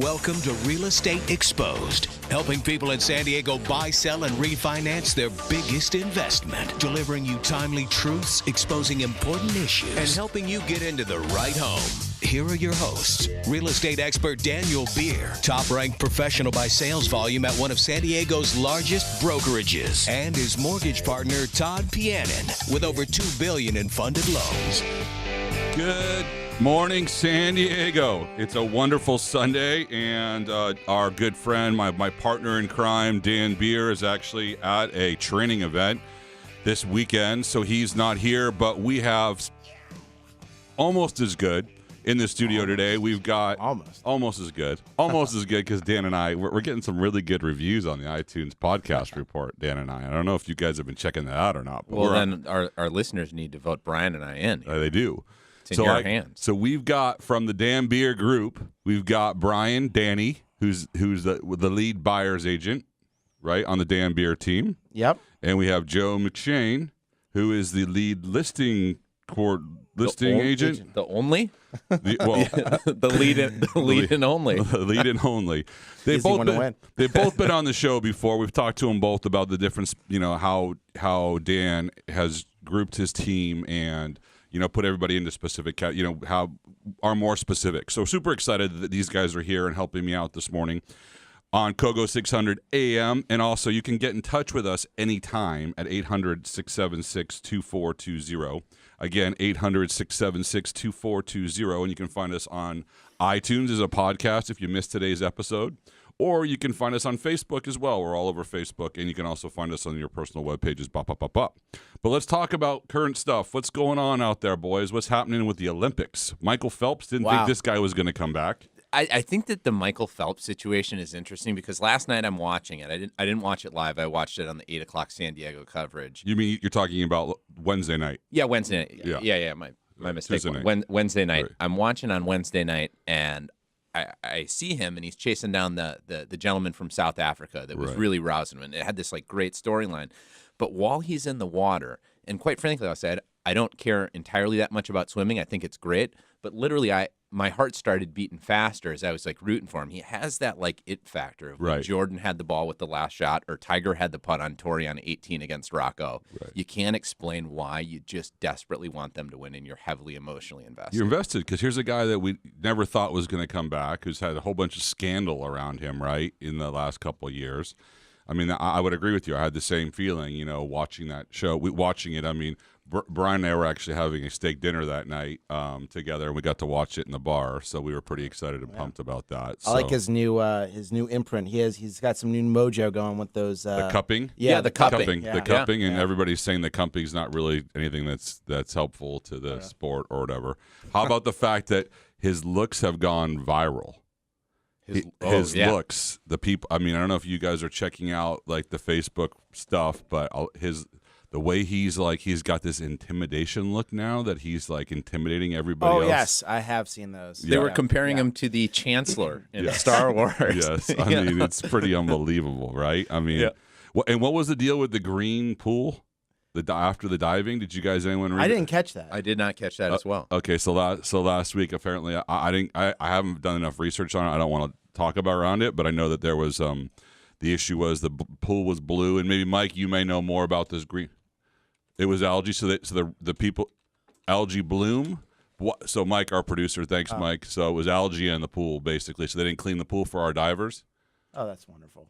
Welcome to Real Estate Exposed, helping people in San Diego buy, sell, and refinance their biggest investment, delivering you timely truths, exposing important issues, and helping you get into the right home. Here are your hosts, real estate expert Daniel Beer, top-ranked professional by sales volume at one of San Diego's largest brokerages, and his mortgage partner, Todd Pianin, with over $2 billion in funded loans. Good morning, San Diego. It's a wonderful Sunday, and our good friend, my partner in crime, Dan Beer, is actually at a training event this weekend, so he's not here, but we have almost as good in the studio today. We've got almost as good because Dan and I, we're getting some really good reviews on the iTunes podcast report, Dan and I. I don't know if you guys have been checking that out or not. But well, then our listeners need to vote Brian and I in. They do. It's in your hands. So we've got, from the Dan Beer group, we've got Brian Danney, who's the lead buyer's agent, right, on the Dan Beer team. Yep. And we have Joe McShane, who is the lead listing agent. The only? The lead and only. The lead and only. They've both been on the show before. We've talked to them both about the difference, how Dan has grouped his team and put everybody into specific, how are more specific. So super excited that these guys are here and helping me out this morning on KOGO 600 AM. And also you can get in touch with us anytime at 800-676-2420. Again, 800-676-2420. And you can find us on iTunes as a podcast if you missed today's episode. Or you can find us on Facebook as well. We're all over Facebook. And you can also find us on your personal web pages. But let's talk about current stuff. What's going on out there, boys? What's happening with the Olympics? Michael Phelps didn't think this guy was going to come back. I think that the Michael Phelps situation is interesting because last night I'm watching it. I didn't watch it live. I watched it on the 8 o'clock San Diego coverage. You mean you're talking about Wednesday night? Yeah, Wednesday night. Yeah. My mistake. Wednesday night. Right. I'm watching on Wednesday night, and I see him, and he's chasing down the gentleman from South Africa that was really rousing him. And it had this great storyline. But while he's in the water, and quite frankly, I said, I don't care entirely that much about swimming. I think it's great. But literally, my heart started beating faster as I was rooting for him. He has that it factor of when Jordan had the ball with the last shot, or Tiger had the putt on Torrey on 18 against Rocco. Right. You can't explain why. You just desperately want them to win, and you're heavily emotionally invested. You're invested because here's a guy that we never thought was going to come back, who's had a whole bunch of scandal around him, right, in the last couple of years. I mean, I would agree with you. I had the same feeling, watching that show. Watching it, I mean, Brian and I were actually having a steak dinner that night together, and we got to watch it in the bar, so we were pretty excited and pumped about that. I like his new imprint. He's got some new mojo going with those. The cupping? Yeah, the cupping. The cupping, and everybody's saying the cupping's not really anything that's helpful to the sport or whatever. How about the fact that his looks have gone viral? His looks, the people. I mean, I don't know if you guys are checking out the Facebook stuff, but the way he's got this intimidation look now that he's intimidating everybody else. Oh yes, I have seen those. They were comparing him to the Chancellor in Star Wars. Yes, I mean it's pretty unbelievable, right? I mean, and what was the deal with the green pool? After the diving, did you guys anyone read? I didn't catch that. I did not catch that as well. Okay, so last week apparently I haven't done enough research on it. I don't want to talk about around it, but I know that there was the issue was the pool was blue, and maybe Mike, you may know more about this green. It was algae, so the people algae bloom. So Mike, our producer, thanks Mike. So it was algae in the pool basically. So they didn't clean the pool for our divers. Oh, that's wonderful.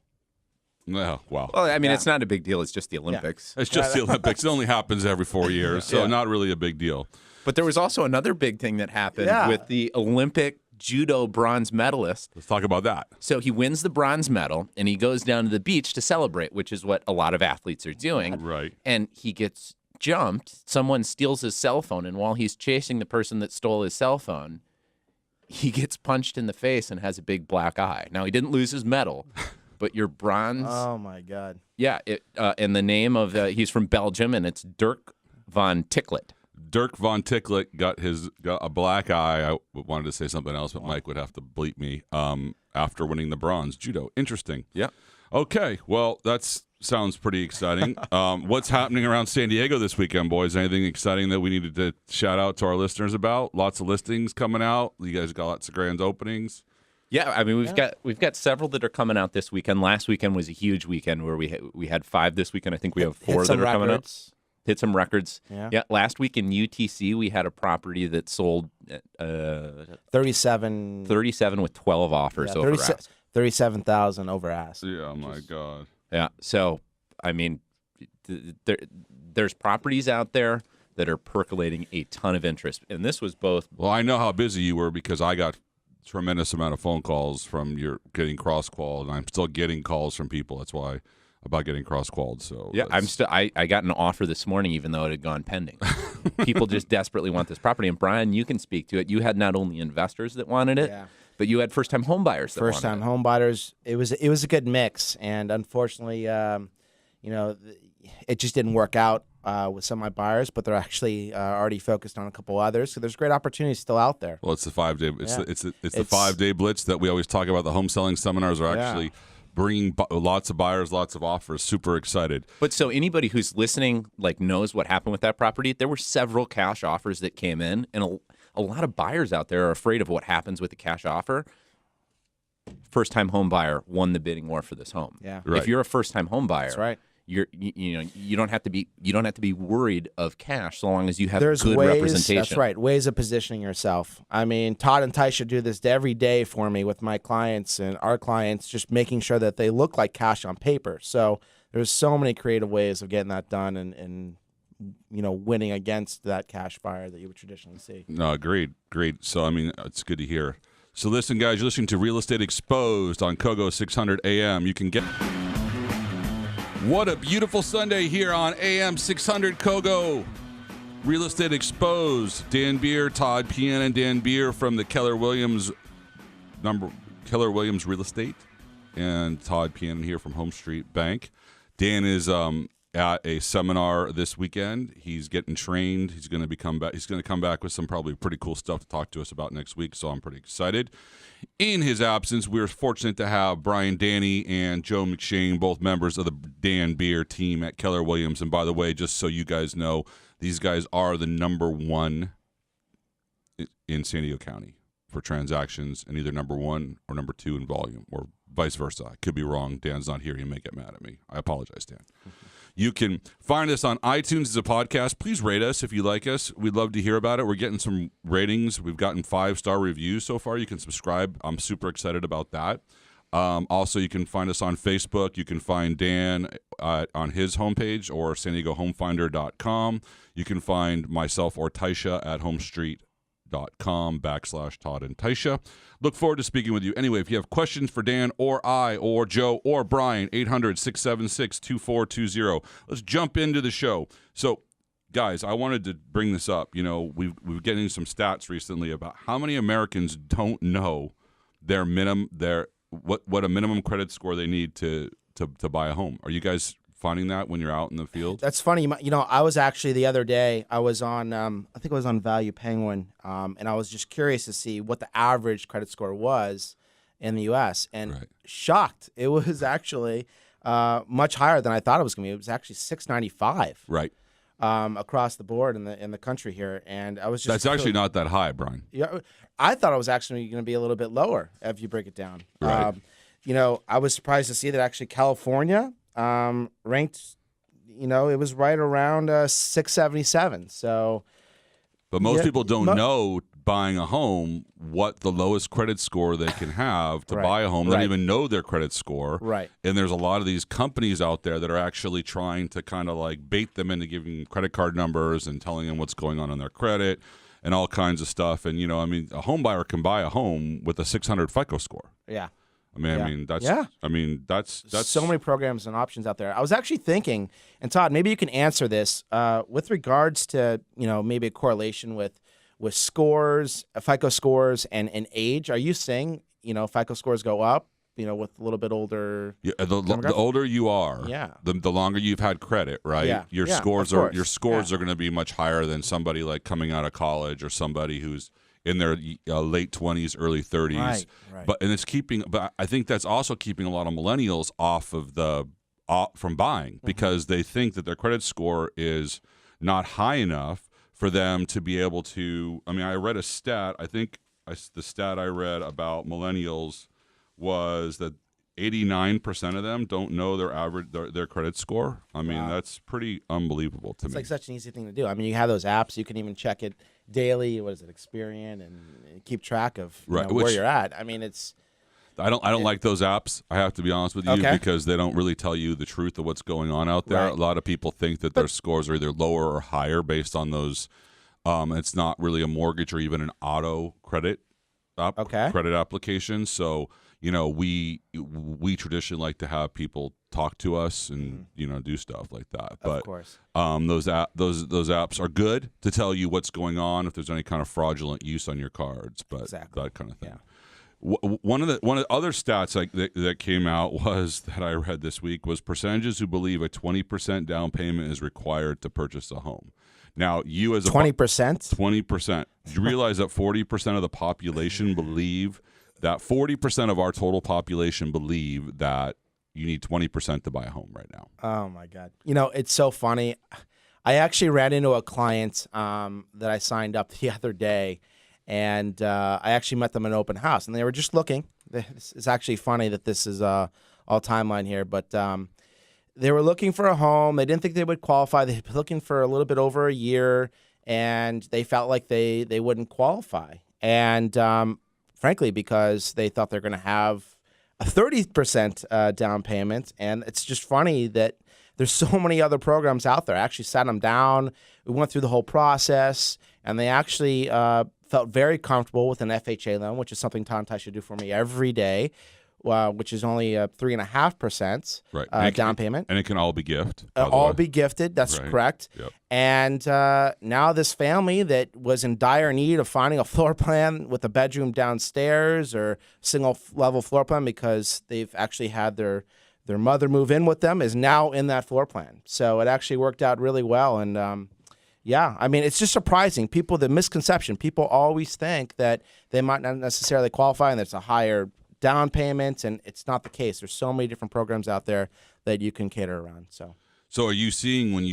Oh, wow. Well, I mean, it's not a big deal. It's just the Olympics. It's just the Olympics. It only happens every 4 years, so not really a big deal. But there was also another big thing that happened with the Olympic judo bronze medalist. Let's talk about that. So he wins the bronze medal, and he goes down to the beach to celebrate, which is what a lot of athletes are doing. Right. And he gets jumped. Someone steals his cell phone, and while he's chasing the person that stole his cell phone, he gets punched in the face and has a big black eye. Now, he didn't lose his medal. But your bronze. Oh my God. Yeah, and the name of he's from Belgium, and it's Dirk van Ticklet. Dirk von Ticklet got a black eye. I wanted to say something else, but Mike would have to bleep me. After winning the bronze judo. Interesting. Yeah. Okay. Well, that sounds pretty exciting. What's happening around San Diego this weekend, boys? Anything exciting that we needed to shout out to our listeners about? Lots of listings coming out. You guys got lots of grand openings. Yeah, I mean we've got several that are coming out this weekend. Last weekend was a huge weekend where we had 5 this weekend. I think we have 4 that are coming up. Hit some records. Yeah. Last week in UTC we had a property that sold 37 with 12 offers over ask. 37,000 over ask. Yeah, my God. Yeah. So I mean, there's properties out there that are percolating a ton of interest, and this was both. Well, I know how busy you were because I got tremendous amount of phone calls from your getting cross-qualled, and I'm still getting calls from people. That's why about getting cross-qualled. So yeah, I got an offer this morning, even though it had gone pending. People just desperately want this property, and Brian, you can speak to it. You had not only investors that wanted it, but you had first-time home buyers that wanted it. First-time home buyers. It was a good mix, and unfortunately, it just didn't work out with some of my buyers, but they're actually already focused on a couple others. So there's great opportunities still out there. Well, it's the 5-day. It's the 5-day blitz that we always talk about. The home selling seminars are actually bringing lots of buyers, lots of offers. Super excited. But so anybody who's listening knows what happened with that property. There were several cash offers that came in, and a lot of buyers out there are afraid of what happens with the cash offer. First-time home buyer won the bidding war for this home. Yeah, right. If you're a first-time home buyer, that's right. You don't have to be worried of cash so long as you have There's good ways, representation. That's right. Ways of positioning yourself. I mean, Todd and Taisha do this every day for me with my clients and our clients, just making sure that they look like cash on paper. So there's so many creative ways of getting that done and winning against that cash buyer that you would traditionally see. No, agreed. So I mean, it's good to hear. So listen, guys, you're listening to Real Estate Exposed on KOGO 600 AM. You can get. What a beautiful Sunday here on AM 600 KOGO. Real Estate Exposed. Dan Beer, Todd Pian, and Dan Beer from the Keller Williams Real Estate, and Todd Pian here from Home Street Bank. Dan is at a seminar this weekend. He's getting trained. He's going to come back. He's going to come back with some probably pretty cool stuff to talk to us about next week. So I'm pretty excited. In his absence, we're fortunate to have Brian Danney and Joe McShane, both members of the Dan Beer team at Keller Williams. And by the way, just so you guys know, these guys are the number 1 in San Diego County for transactions, and either number 1 or number 2 in volume, or vice versa. I could be wrong. Dan's not here. He may get mad at me. I apologize, Dan. You can find us on iTunes as a podcast. Please rate us if you like us. We'd love to hear about it. We're getting some ratings. We've gotten 5-star reviews so far. You can subscribe. I'm super excited about that. Also, you can find us on Facebook. You can find Dan on his homepage or SanDiegoHomefinder.com. You can find myself or Taisha at HomeStreet.com/Todd and Taisha. Look forward to speaking with you. Anyway, if you have questions for Dan or I or Joe or Brian, 800-676-2420. Let's jump into the show. So, guys, I wanted to bring this up. We've getting some stats recently about how many Americans don't know what a minimum credit score they need to buy a home. Are you guys finding that when you're out in the field? That's funny. I was actually the other day, I was on, I think it was on Value Penguin, and I was just curious to see what the average credit score was in the U.S. and shocked. It was actually much higher than I thought it was going to be. It was actually 695. Right. Across the board in the country here, and I was just. That's actually not that high, Brian. Yeah, I thought it was actually going to be a little bit lower if you break it down. Right. I was surprised to see that actually California ranked. It was right around 677. So. But most people don't know buying a home what the lowest credit score they can have to buy a home. They don't even know their credit score. Right. And there's a lot of these companies out there that are actually trying to kind of bait them into giving credit card numbers and telling them what's going on their credit and all kinds of stuff. And, a home buyer can buy a home with a 600 FICO score. Yeah. That's so many programs and options out there. I was actually thinking, and Todd, maybe you can answer this with regards to, maybe a correlation with scores, FICO scores, and age. Are you saying, FICO scores go up, with a little bit older? Yeah, the older you are, the longer you've had credit, right? Yeah. Your scores are going to be much higher than somebody coming out of college or somebody who's in their late 20s, early 30s. Right. But I think that's also keeping a lot of millennials off of from buying because they think that their credit score is not high enough for them to be able to. I read a stat. I think the stat I read about millennials was that 89% of them don't know their credit score. I mean, that's pretty unbelievable to me. It's like such an easy thing to do. I mean, you have those apps. You can even check it daily. What is it, Experian, and keep track of where you're at. I mean, it's. I don't like those apps. I have to be honest with you because they don't really tell you the truth of what's going on out there. Right. A lot of people think that their scores are either lower or higher based on those. It's not really a mortgage or even an auto credit credit application. So we traditionally like to have people talk to us and do stuff like that. But of course, those apps are good to tell you what's going on if there's any kind of fraudulent use on your cards. But that kind of thing. Yeah. One of the other stats that came out that I read this week was percentages who believe a 20% down payment is required to purchase a home. Now, you as a 20%? 20%. Do you realize that 40% of the population believe that 40% of our total population believe that you need 20% to buy a home right now? Oh my God! It's so funny. I actually ran into a client that I signed up the other day. And I actually met them in an open house, and they were just looking. It's actually funny that this is all timeline here, but they were looking for a home. They didn't think they would qualify. They were looking for a little bit over a year, and they felt like they wouldn't qualify. And frankly, because they thought they're going to have a 30% down payment, and it's just funny that there's so many other programs out there. I actually sat them down. We went through the whole process, and they actually felt very comfortable with an FHA loan, which is something Todd and Ty should do for me every day, which is only 3.5% down payment. And it can all be gift. All be gifted. That's correct. Yep. And now this family that was in dire need of finding a floor plan with a bedroom downstairs or single-level floor plan because they've actually had their mother move in with them is now in that floor plan. So it actually worked out really well. And yeah, I mean, it's just surprising. The misconception, people always think that they might not necessarily qualify and that it's a higher down payment, and it's not the case. There's so many different programs out there that you can cater around. So are you seeing when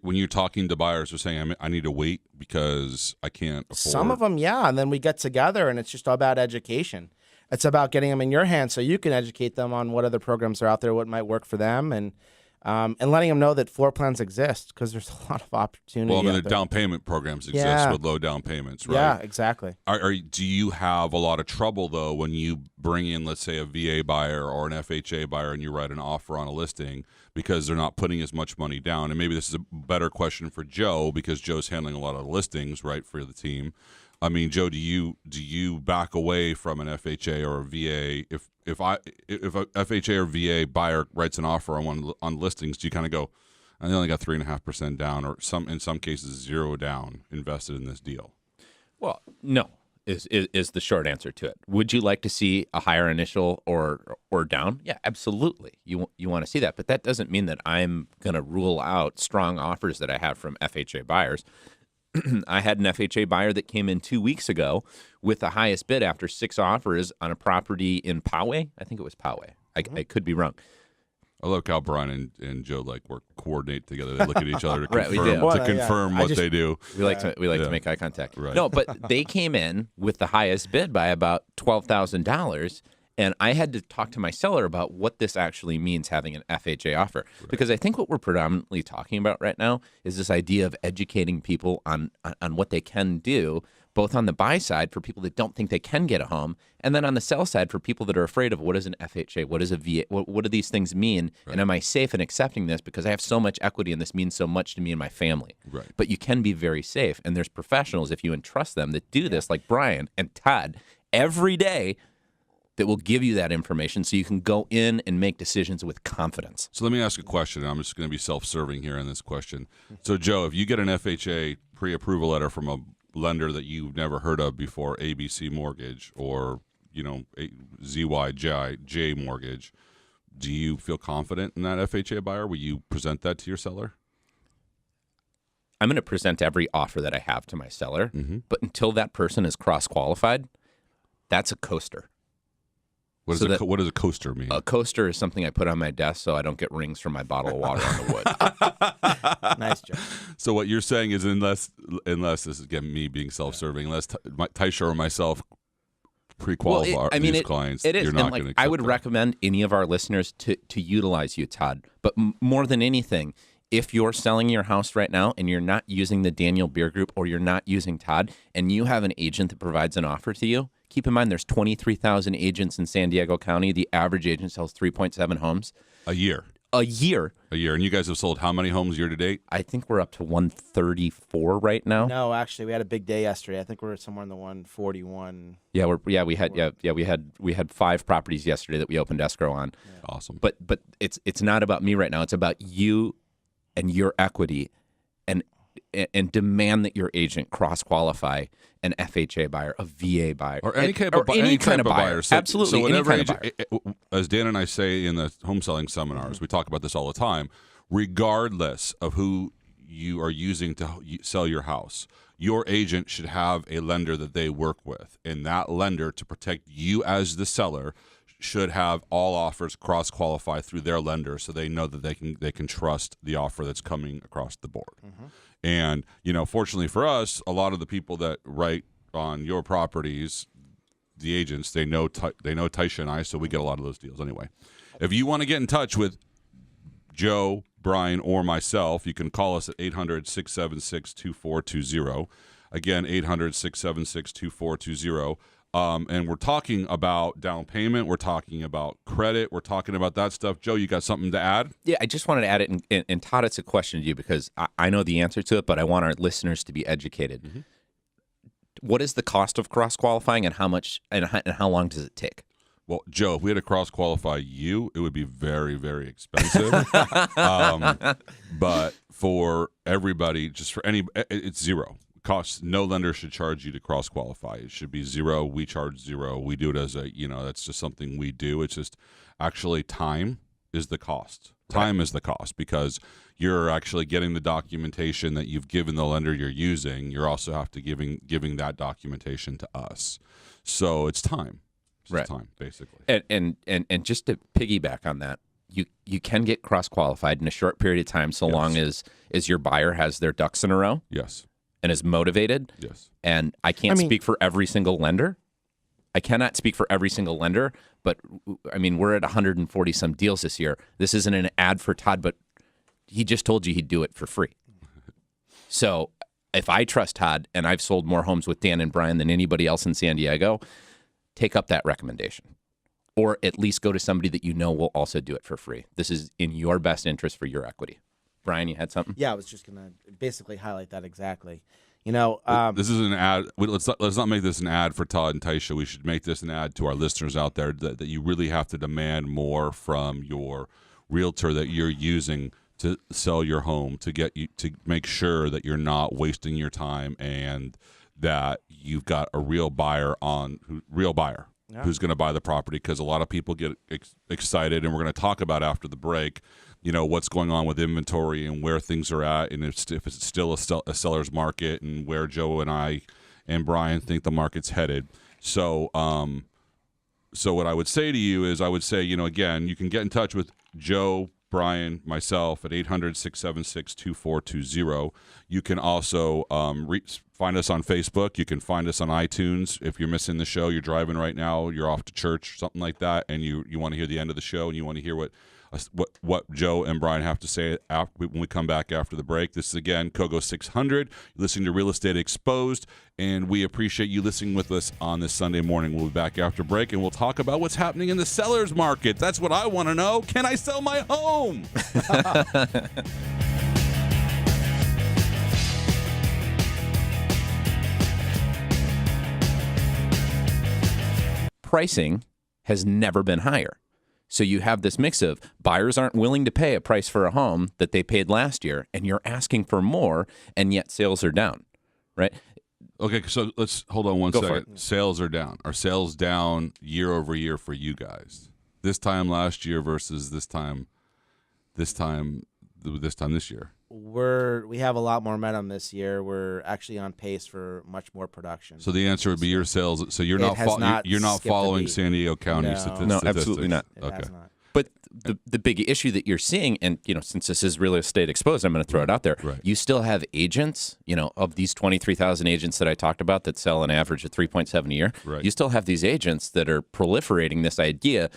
you're talking to buyers who are saying, I need to wait because I can't afford? Some of them, yeah, and then we get together, and it's just all about education. It's about getting them in your hands so you can educate them on what other programs are out there, what might work for them, and letting them know that floor plans exist because there's a lot of opportunity. Well, I mean, the down payment programs exist with low down payments, right? Yeah, exactly. Do you have a lot of trouble, though, when you bring in, let's say, a VA buyer or an FHA buyer and you write an offer on a listing because they're not putting as much money down? And maybe this is a better question for Joe because Joe's handling a lot of listings, right, for the team. I mean, Joe, do you back away from an FHA or a VA if a FHA or VA buyer writes an offer on listings? Do you kind of go, I only got 3.5% down, or in some cases 0 down invested in this deal? Well, no is the short answer to it. Would you like to see a higher initial or down? Yeah, absolutely. You want to see that, but that doesn't mean that I'm going to rule out strong offers that I have from FHA buyers. I had an FHA buyer that came in 2 weeks ago with the highest bid after 6 offers on a property in Poway. I think it was Poway. I could be wrong. I love how Brian and Joe coordinate together. They look at each other to confirm what they do. We like to make eye contact. Right. No, but they came in with the highest bid by about $12,000. And I had to talk to my seller about what this actually means, having an FHA offer. Right. Because I think what we're predominantly talking about right now is this idea of educating people on what they can do, both on the buy side for people that don't think they can get a home, and then on the sell side for people that are afraid of what is an FHA, what is a VA, what do these things mean, and am I safe in accepting this because I have so much equity and this means so much to me and my family. Right. But you can be very safe, and there's professionals, if you entrust them, that do this, like Brian and Todd, every day, that will give you that information so you can go in and make decisions with confidence. So let me ask a question. I'm just going to be self-serving here in this question. So, Joe, if you get an FHA pre-approval letter from a lender that you've never heard of before, ABC Mortgage or, ZYJ Mortgage, do you feel confident in that FHA buyer? Will you present that to your seller? I'm going to present every offer that I have to my seller, but until that person is cross-qualified, that's a coaster. What does a coaster mean? A coaster is something I put on my desk so I don't get rings from my bottle of water on the wood. Nice job. So what you're saying is, unless this is again me being self-serving, unless Taisha or myself pre-qualify these clients, it is. You're not going to. I would recommend any of our listeners to utilize you, Todd. But more than anything, if you're selling your house right now and you're not using the Daniel Beer Group or you're not using Todd, and you have an agent that provides an offer to you, keep in mind there's 23,000 agents in San Diego County. The average agent sells 3.7 homes a year. A year. And you guys have sold how many homes year to date? I think we're up to 134 right now. No, actually, we had a big day yesterday. I think we're somewhere in the 141. We had 5 properties yesterday that we opened escrow on. Yeah. Awesome. But it's not about me right now. It's about you and your equity, and demand that your agent cross-qualify an FHA buyer, a VA buyer, or any kind of buyer. Absolutely, so whatever any kind of buyer. As Dan and I say in the home selling seminars, we talk about this all the time. Regardless of who you are using to sell your house, your agent should have a lender that they work with, and that lender, to protect you as the seller, should have all offers cross-qualify through their lender, so they know that they can trust the offer that's coming across the board. Mm-hmm. And fortunately for us, a lot of the people that write on your properties, the agents, they know Taisha and I, so we get a lot of those deals anyway. If you want to get in touch with Joe, Brian, or myself, you can call us at 800-676-2420. Again, 800-676-2420. And we're talking about down payment. We're talking about credit. We're talking about that stuff. Joe, you got something to add? Yeah, I just wanted to add it. And Todd, it's a question to you because I know the answer to it, but I want our listeners to be educated. Mm-hmm. What is the cost of cross-qualifying, and how much and how long does it take? Well, Joe, if we had to cross-qualify you, it would be very, very expensive. But for everybody, it's zero. Costs. No lender should charge you to cross-qualify. It should be zero. We charge zero. We do it as that's just something we do. It's just actually time is the cost. Time is the cost because you're actually getting the documentation that you've given the lender you're using. You're also have to giving that documentation to us. So it's time. It's time, basically. And just to piggyback on that, you can get cross-qualified in a short period of time so long as your buyer has their ducks in a row. Yes. And is motivated. Yes. And I can't speak for every single lender. I cannot speak for every single lender, but we're at 140 some deals this year. This isn't an ad for Todd, but he just told you he'd do it for free. So if I trust Todd and I've sold more homes with Dan and Brian than anybody else in San Diego, take up that recommendation. Or at least go to somebody that you know will also do it for free. This is in your best interest for your equity. Brian, you had something? Yeah, I was just going to basically highlight that exactly. This is an ad. Let's not make this an ad for Todd and Taisha. We should make this an ad to our listeners out there that you really have to demand more from your realtor that you're using to sell your home, to get you to make sure that you're not wasting your time and that you've got a real buyer who's going to buy the property, because a lot of people get excited, and we're going to talk about after the break, what's going on with inventory and where things are at, and if it's still a seller's market, and where Joe and I and Brian think the market's headed. So what I would say to you is, again, you can get in touch with Joe, Brian, myself at 800-676-2420. You can also find us on Facebook. You can find us on iTunes. If you're missing the show, you're driving right now, you're off to church, something like that, and you want to hear the end of the show, and you want to hear what Joe and Brian have to say when we come back after the break. This is, again, KOGO 600. You're listening to Real Estate Exposed, and we appreciate you listening with us on this Sunday morning. We'll be back after break, and we'll talk about what's happening in the seller's market. That's what I want to know. Can I sell my home? Pricing has never been higher. So you have this mix of buyers aren't willing to pay a price for a home that they paid last year, and you're asking for more, and yet sales are down, right? Okay, so let's hold on one second. Sales are down. Are sales down year over year for you guys? This time last year versus this time this year? We have a lot more momentum this year. We're actually on pace for much more production. So the answer would be your sales. So you're not following San Diego County statistics. No, absolutely not. It has not. But the big issue that you're seeing, and since this is real estate exposed, I'm going to throw it out there. Right. You still have agents, of these 23,000 agents that I talked about that sell an average of 3.7 a year. Right. You still have these agents that are proliferating this idea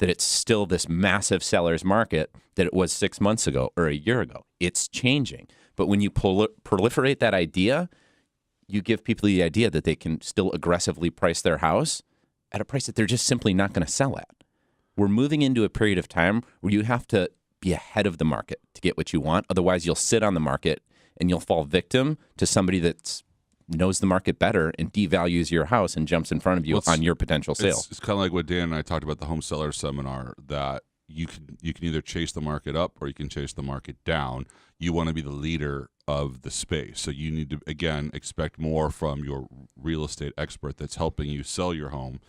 that it's still this massive seller's market that it was 6 months ago or a year ago. It's changing. But when you proliferate that idea, you give people the idea that they can still aggressively price their house at a price that they're just simply not going to sell at. We're moving into a period of time where you have to be ahead of the market to get what you want. Otherwise, you'll sit on the market and you'll fall victim to somebody that knows the market better and devalues your house and jumps in front of you on your potential sale. It's kind of like what Dan and I talked about the home seller seminar, that you can either chase the market up or you can chase the market down. You want to be the leader of the space. So you need to, again, expect more from your real estate expert that's helping you sell your home.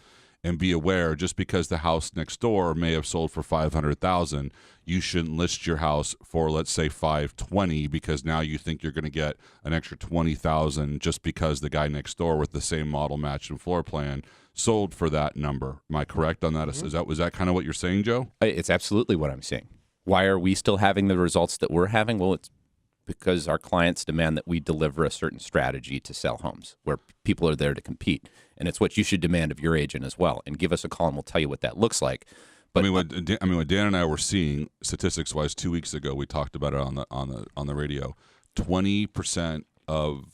And be aware, just because the house next door may have sold for $500,000, you shouldn't list your house for, let's say, $520, because now you think you're going to get an extra $20,000 just because the guy next door with the same model, match, and floor plan sold for that number. Am I correct on that? Mm-hmm. Was that kind of what you're saying, Joe? It's absolutely what I'm saying. Why are we still having the results that we're having? Well, it's because our clients demand that we deliver a certain strategy to sell homes where people are there to compete. And it's what you should demand of your agent as well. And give us a call and we'll tell you what that looks like. But what Dan and I were seeing statistics-wise 2 weeks ago, we talked about it on the radio. 20% of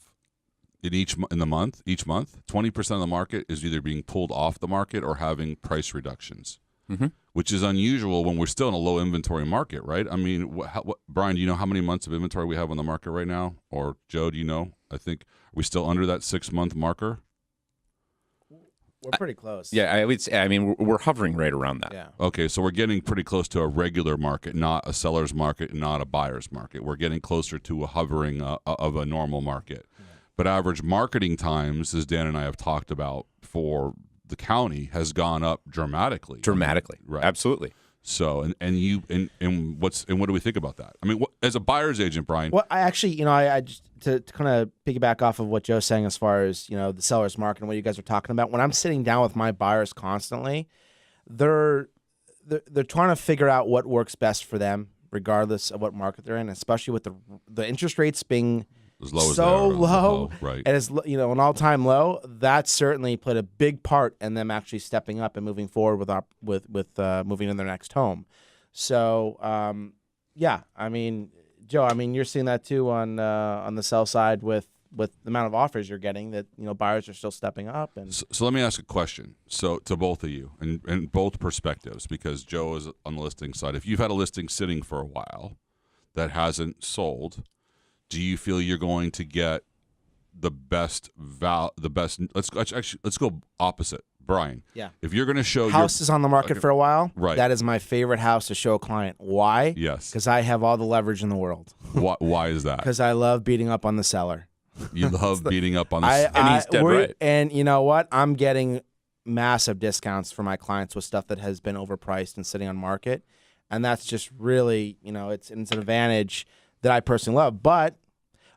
each month, 20% of the market is either being pulled off the market or having price reductions. Mm-hmm. Which is unusual when we're still in a low inventory market, right? I mean, Brian, do you know how many months of inventory we have on the market right now? Or Joe, do you know? I think, are we still under that 6-month marker? We're pretty close. Yeah, I would say, we're hovering right around that. Yeah. Okay, so we're getting pretty close to a regular market, not a seller's market, not a buyer's market. We're getting closer to a hovering of a normal market. Yeah. But average marketing times, as Dan and I have talked about, for the county has gone up dramatically. Right. Absolutely. So and what do we think about that? I mean, as a buyer's agent, Brian. Well, I actually, I just to kind of piggyback off of what Joe's saying as far as the seller's market and what you guys are talking about. When I'm sitting down with my buyers constantly, they're trying to figure out what works best for them, regardless of what market they're in, especially with the interest rates being as low so low, right? And it's an all-time low. That certainly played a big part in them actually stepping up and moving forward with moving to their next home. So, yeah, I mean, Joe, you're seeing that too on the sell side with the amount of offers you're getting. That buyers are still stepping up. And so let me ask a question. So to both of you and both perspectives, because Joe is on the listing side. If you've had a listing sitting for a while that hasn't sold, do you feel you're going to get the best let's go opposite, Brian. Yeah. If you're going to show house is on the market for a while, right? That is my favorite house to show a client. Why? Yes. Because I have all the leverage in the world. Why is that? Because I love beating up on the seller. You love beating up on the seller. And he's dead right. And you know what? I'm getting massive discounts for my clients with stuff that has been overpriced and sitting on market, and that's just really it's an advantage that I personally love. But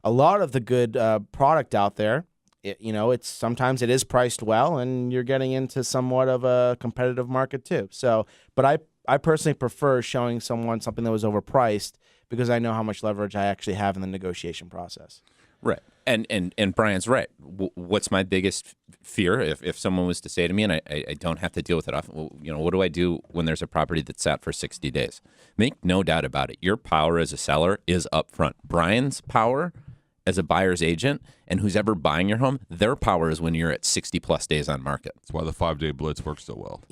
a lot of the good product out there, it's sometimes it is priced well, and you're getting into somewhat of a competitive market too. So, but I personally prefer showing someone something that was overpriced because I know how much leverage I actually have in the negotiation process. Right. And Brian's right. What's my biggest fear if someone was to say to me, and I don't have to deal with it often, what do I do when there's a property that's sat for 60 days? Make no doubt about it. Your power as a seller is up front. Brian's power as a buyer's agent and who's ever buying your home, their power is when you're at 60 plus days on market. That's why the 5-day blitz works so well.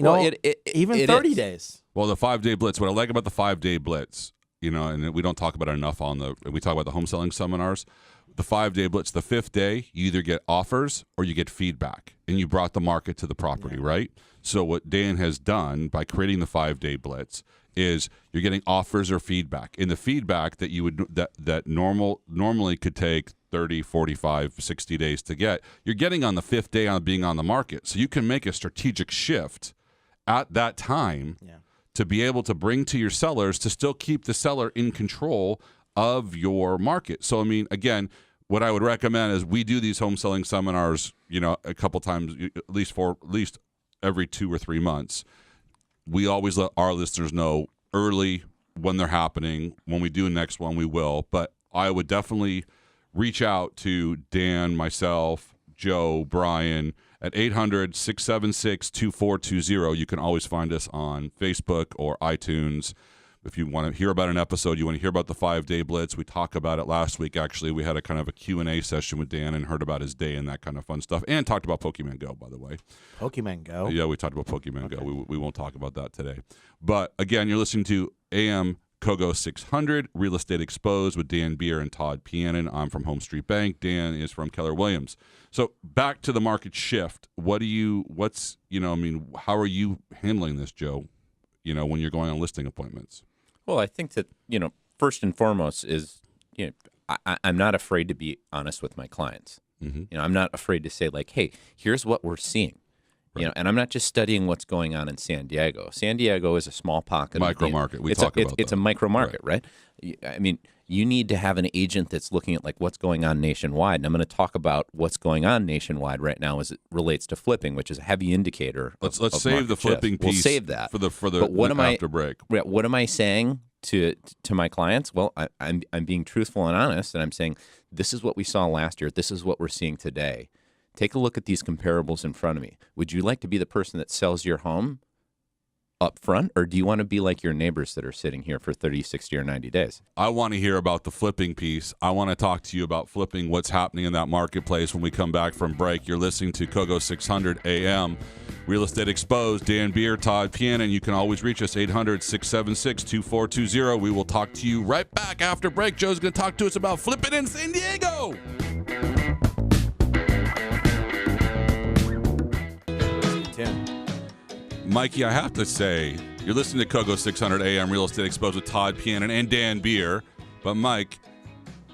Even 30 days. Well, the 5-day blitz, what I like about the 5-day blitz, and we don't talk about it enough we talk about the home selling seminars. The 5-day blitz, the 5th day, you either get offers or you get feedback, and you brought the market to the property, right? So what Dan has done by creating the 5-day blitz is you're getting offers or feedback. In the feedback that you would that normally could take 30, 45, 60 days to get, you're getting on the 5th day on being on the market. So you can make a strategic shift at that time to be able to bring to your sellers to still keep the seller in control of your market. So, again, what I would recommend is we do these home selling seminars, a couple times, at least every 2 or 3 months. we always let our listeners know early when they're happening. When we do next one, we will. But I would definitely reach out to Dan, myself, Joe, Brian at 800-676-2420. You can always find us on Facebook or iTunes. If you want to hear about an episode, you want to hear about the 5-day blitz, we talked about it last week. Actually, we had a kind of a Q&A session with Dan and heard about his day and that kind of fun stuff, and talked about Pokemon Go, by the way. Pokemon Go? Yeah, we talked about Pokemon Go. We won't talk about that today. But again, you're listening to AM KOGO 600, Real Estate Exposed with Dan Beer and Todd Pianin. I'm from Home Street Bank. Dan is from Keller Williams. So back to the market shift. How are you handling this, Joe, when you're going on listing appointments? Well, I think that, first and foremost is, I'm not afraid to be honest with my clients. Mm-hmm. I'm not afraid to say, like, hey, here's what we're seeing. Right. And I'm not just studying what's going on in San Diego. San Diego is a small pocket. Micro market. It's a micro market, right? I mean, you need to have an agent that's looking at like what's going on nationwide. And I'm going to talk about what's going on nationwide right now as it relates to flipping, which is a heavy indicator. Let's save the flipping piece. We'll save that for the after break. What am I saying to my clients? Well, I'm being truthful and honest, and I'm saying this is what we saw last year. This is what we're seeing today. Take a look at these comparables in front of me. Would you like to be the person that sells your home up front, or do you want to be like your neighbors that are sitting here for 30, 60, or 90 days? I want to hear about the flipping piece. I want to talk to you about flipping, what's happening in that marketplace when we come back from break. You're listening to KOGO 600 AM, Real Estate Exposed, Dan Beer, Todd Pianin. You can always reach us, 800-676-2420. We will talk to you right back after break. Joe's going to talk to us about flipping in San Diego. Mikey, I have to say, you're listening to KOGO 600 AM Real Estate Exposed with Todd Pianin and Dan Beer. But Mike,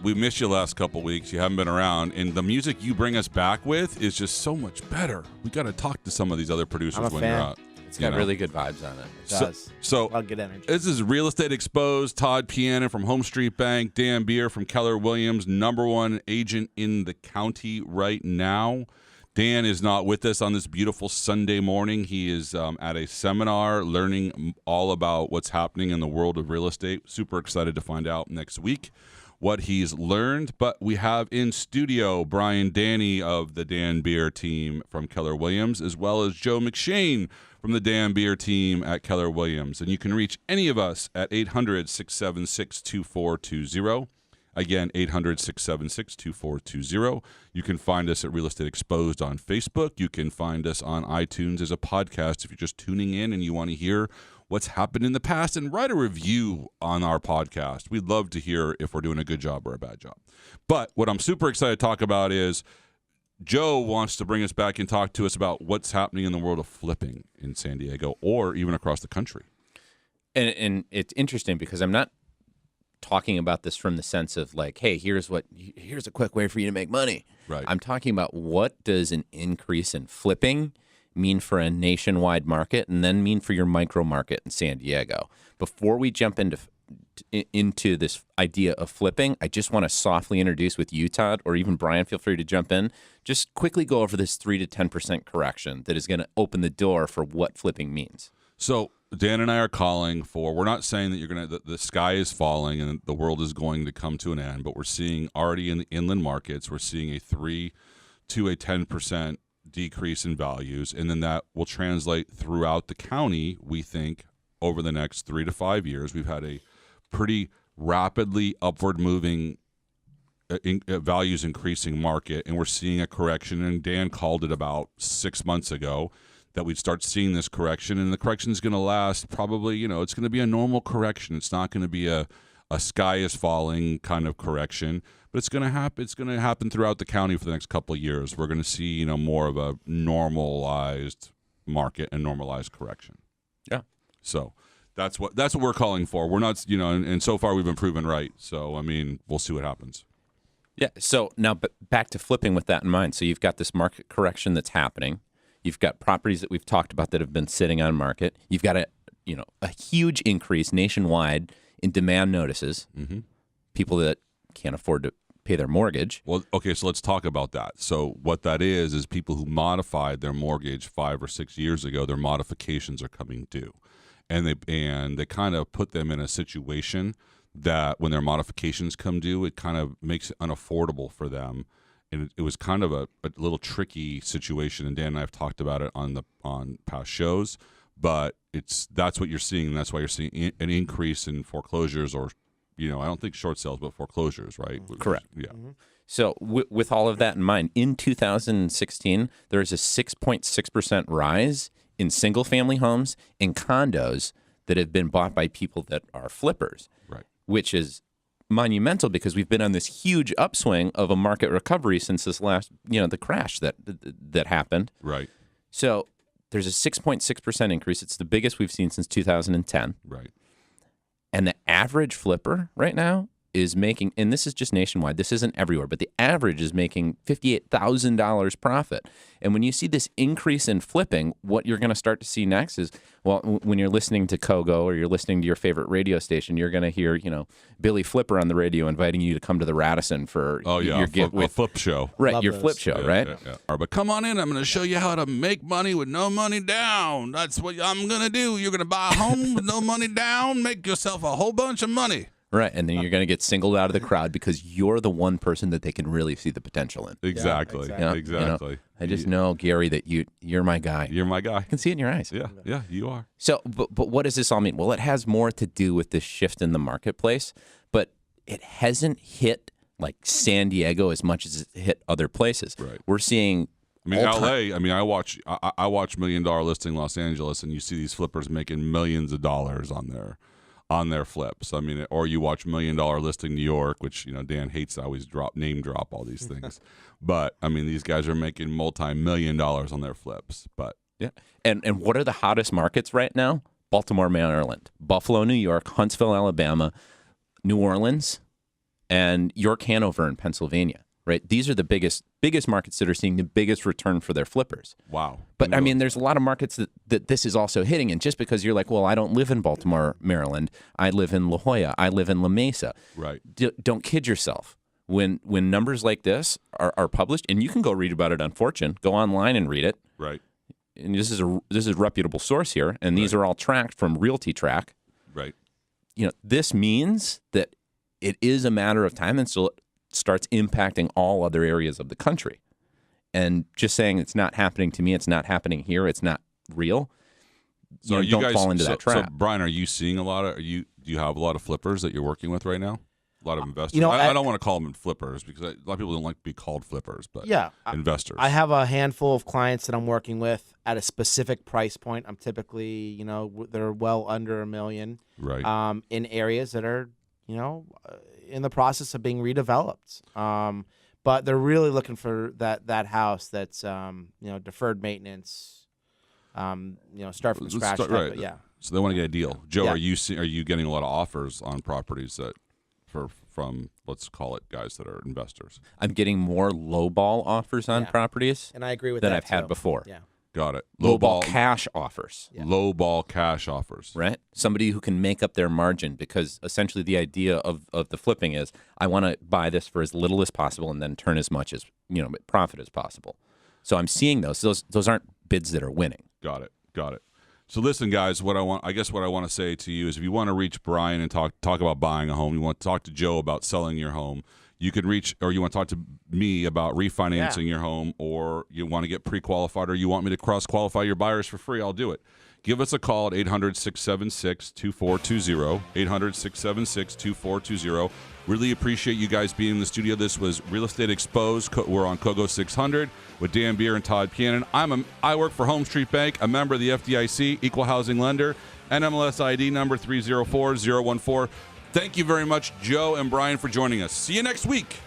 we missed you last couple weeks. You haven't been around, and the music you bring us back with is just so much better. We got to talk to some of these other producers when you're out. It's got really good vibes on it. It does. So I'll get energy. This is Real Estate Exposed. Todd Pianin from Home Street Bank, Dan Beer from Keller Williams, #1 agent in the county right now. Dan is not with us on this beautiful Sunday morning. He is at a seminar learning all about what's happening in the world of real estate. Super excited to find out next week what he's learned. But we have in studio Brian Danney of the Dan Beer team from Keller Williams, as well as Joe McShane from the Dan Beer team at Keller Williams. And you can reach any of us at 800-676-2420. Again, 800-676-2420. You can find us at Real Estate Exposed on Facebook. You can find us on iTunes as a podcast if you're just tuning in and you want to hear what's happened in the past and write a review on our podcast. We'd love to hear if we're doing a good job or a bad job. But what I'm super excited to talk about is Joe wants to bring us back and talk to us about what's happening in the world of flipping in San Diego or even across the country. And it's interesting because I'm not talking about this from the sense of like, hey, here's a quick way for you to make money. Right. I'm talking about what does an increase in flipping mean for a nationwide market and then mean for your micro market in San Diego. Before we jump into this idea of flipping, I just want to softly introduce with you, Todd, or even Brian, feel free to jump in. Just quickly go over this 3 to 10% correction that is going to open the door for what flipping means. So Dan and I are calling for, we're not saying that the sky is falling and the world is going to come to an end, but we're seeing already in the inland markets, we're seeing a 3 to a 10% decrease in values. And then that will translate throughout the county, we think, over the next 3 to 5 years. We've had a pretty rapidly upward moving values increasing market, and we're seeing a correction. And Dan called it about 6 months ago that we'd start seeing this correction, and the correction is going to last probably, it's going to be a normal correction. It's not going to be a sky is falling kind of correction, but it's going to happen. It's going to happen throughout the county for the next couple of years. We're going to see, more of a normalized market and normalized correction. Yeah. So that's what we're calling for. We're not, and so far we've been proven right. So, we'll see what happens. Yeah. So now back to flipping with that in mind. So you've got this market correction that's happening. You've got properties that we've talked about that have been sitting on market. You've got a huge increase nationwide in demand notices. Mm-hmm. People that can't afford to pay their mortgage. Well, okay, so let's talk about that. So what that is people who modified their mortgage 5 or 6 years ago, their modifications are coming due. And they kind of put them in a situation that when their modifications come due, it kind of makes it unaffordable for them. And it was kind of a little tricky situation, and Dan and I have talked about it on past shows, but that's what you're seeing, and that's why you're seeing an increase in foreclosures, or I don't think short sales, but foreclosures, right? Correct. Yeah. Mm-hmm. So with all of that in mind, in 2016, there is a 6.6% rise in single-family homes and condos that have been bought by people that are flippers, right? Which is monumental because we've been on this huge upswing of a market recovery since this last, the crash that happened. Right. So there's a 6.6% increase. It's the biggest we've seen since 2010. Right. And the average flipper right now is making, and this is just nationwide, this isn't everywhere, but the average is making $58,000 profit. And when you see this increase in flipping, what you're going to start to see next is, well, when you're listening to KOGO or you're listening to your favorite radio station, you're going to hear, Billy Flipper on the radio inviting you to come to the Radisson for your a flip show. Right, Love your those. flip show, right? Yeah. All right, but come on in. I'm going to show you how to make money with no money down. That's what I'm going to do. You're going to buy a home with no money down, make yourself a whole bunch of money. Right, and then you're going to get singled out of the crowd because you're the one person that they can really see the potential in. Exactly. Exactly. I just know, Gary, that you're my guy. You're my guy. I can see it in your eyes. Yeah, you are. So, but what does this all mean? Well, it has more to do with this shift in the marketplace, but it hasn't hit like San Diego as much as it hit other places. Right. We're seeing. LA. I mean, I watch $1 million listing Los Angeles, and you see these flippers making millions of dollars on their flips. I mean, or you watch $1 million listing New York, which Dan hates to always name drop all these things, but I mean these guys are making multi-million dollars on their flips. But yeah, and what are the hottest markets right now? Baltimore, Maryland, Buffalo, New York, Huntsville, Alabama, New Orleans, and York, Hanover, in Pennsylvania. Right, these are the biggest markets that are seeing the biggest return for their flippers. Wow. But I mean, there's a lot of markets that this is also hitting. And just because you're like, well, I don't live in Baltimore, Maryland, I live in La Jolla, I live in La Mesa. Right. Don't kid yourself. When numbers like this are published, and you can go read about it on Fortune, go online and read it. Right. And this is a reputable source here, and these are all tracked from Realty Track. Right. This means that it is a matter of time until it starts impacting all other areas of the country. And just saying it's not happening to me, it's not happening here, it's not real. So you don't guys, fall into that trap. So Brian, are you seeing a lot of? Do you have a lot of flippers that you're working with right now? A lot of investors. I don't want to call them flippers because a lot of people don't like to be called flippers, but investors. I have a handful of clients that I'm working with at a specific price point. I'm typically, they're well under $1 million. Right. In areas that are, in the process of being redeveloped. But they're really looking for that house that's deferred maintenance. Start from scratch. Right. Yeah. So they want to get a deal. Joe, are you getting a lot of offers on properties that from let's call it guys that are investors? I'm getting more lowball offers on properties, and I agree with than that I've had before. Yeah. Got it. Lowball cash offers. Yeah. Lowball cash offers. Right? Somebody who can make up their margin, because essentially the idea of the flipping is I want to buy this for as little as possible and then turn as much as profit as possible. So I'm seeing those. Those aren't bids that are winning. Got it. So listen, guys, what I want to say to you is if you want to reach Brian and talk about buying a home, you want to talk to Joe about selling your home, you can reach, or you want to talk to me about refinancing your home, or you want to get pre-qualified, or you want me to cross-qualify your buyers for free, I'll do it. Give us a call at 800-676-2420, 800-676-2420. Really appreciate you guys being in the studio. This was Real Estate Exposed. We're on KOGO 600 with Dan Beer and Todd Pianon. I work for Home Street Bank, a member of the FDIC, equal housing lender, NMLS ID number 304014. Thank you very much, Joe and Brian, for joining us. See you next week.